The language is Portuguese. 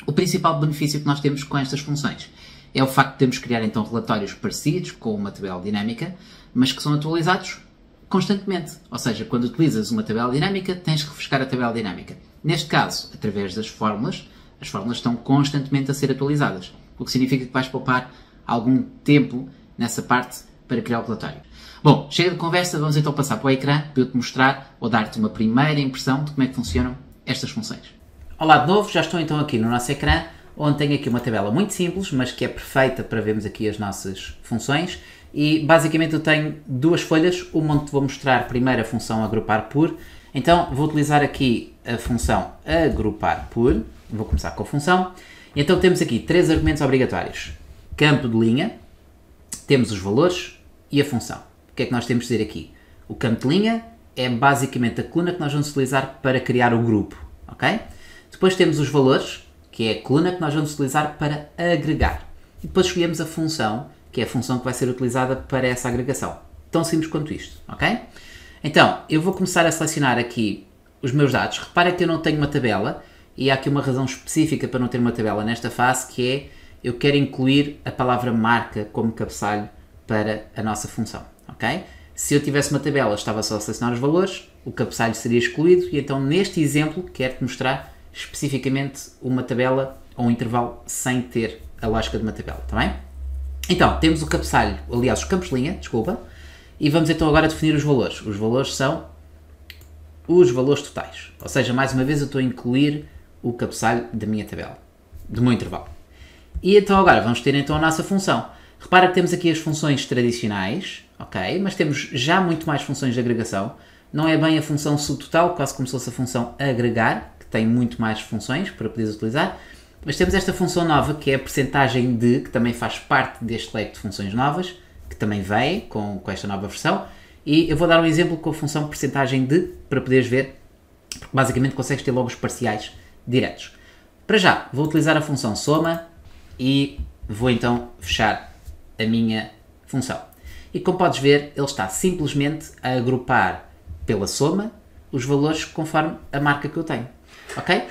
O principal benefício que nós temos com estas funções é o facto de termos criar então relatórios parecidos com uma tabela dinâmica, mas que são atualizados constantemente. Ou seja, quando utilizas uma tabela dinâmica, tens que refrescar a tabela dinâmica. Neste caso, através das fórmulas, as fórmulas estão constantemente a ser atualizadas, o que significa que vais poupar algum tempo nessa parte para criar o relatório. Bom, chega de conversa, vamos então passar para o ecrã para eu te mostrar ou dar-te uma primeira impressão de como é que funcionam estas funções. Olá de novo, já estou então aqui no nosso ecrã, onde tenho aqui uma tabela muito simples, mas que é perfeita para vermos aqui as nossas funções. E basicamente eu tenho duas folhas, uma onde te vou mostrar primeiro a função agrupar por. Então vou utilizar aqui a função agrupar por, vou começar com a função. Então temos aqui três argumentos obrigatórios: campo de linha, temos os valores e a função. O que é que nós temos de dizer aqui? O campo de linha é basicamente a coluna que nós vamos utilizar para criar o grupo, ok? Depois temos os valores, que é a coluna que nós vamos utilizar para agregar. E depois escolhemos a função, que é a função que vai ser utilizada para essa agregação. Tão simples quanto isto, ok? Então, eu vou começar a selecionar aqui os meus dados. Repara que eu não tenho uma tabela, e há aqui uma razão específica para não ter uma tabela nesta fase, que é, eu quero incluir a palavra marca como cabeçalho para a nossa função, ok? Se eu tivesse uma tabela, estava só a selecionar os valores, o cabeçalho seria excluído, e então neste exemplo quero-te mostrar especificamente uma tabela ou um intervalo sem ter a lógica de uma tabela, está bem? Então, temos o cabeçalho, aliás, os campos de linha, desculpa, e vamos então agora definir os valores. Os valores são os valores totais, ou seja, mais uma vez eu estou a incluir o cabeçalho da minha tabela, do meu intervalo. E então agora vamos ter então a nossa função. Repara que temos aqui as funções tradicionais, ok, mas temos já muito mais funções de agregação. Não é bem a função subtotal, quase como se fosse a função agregar, que tem muito mais funções para poderes utilizar, mas temos esta função nova que é a percentagem de, que também faz parte deste leque de funções novas, que também vem com esta nova versão, e eu vou dar um exemplo com a função percentagem de, para poderes ver, porque basicamente consegues ter logo os parciais diretos. Para já, vou utilizar a função soma e vou então fechar a minha função. E como podes ver, ele está simplesmente a agrupar pela soma os valores conforme a marca que eu tenho. Ok?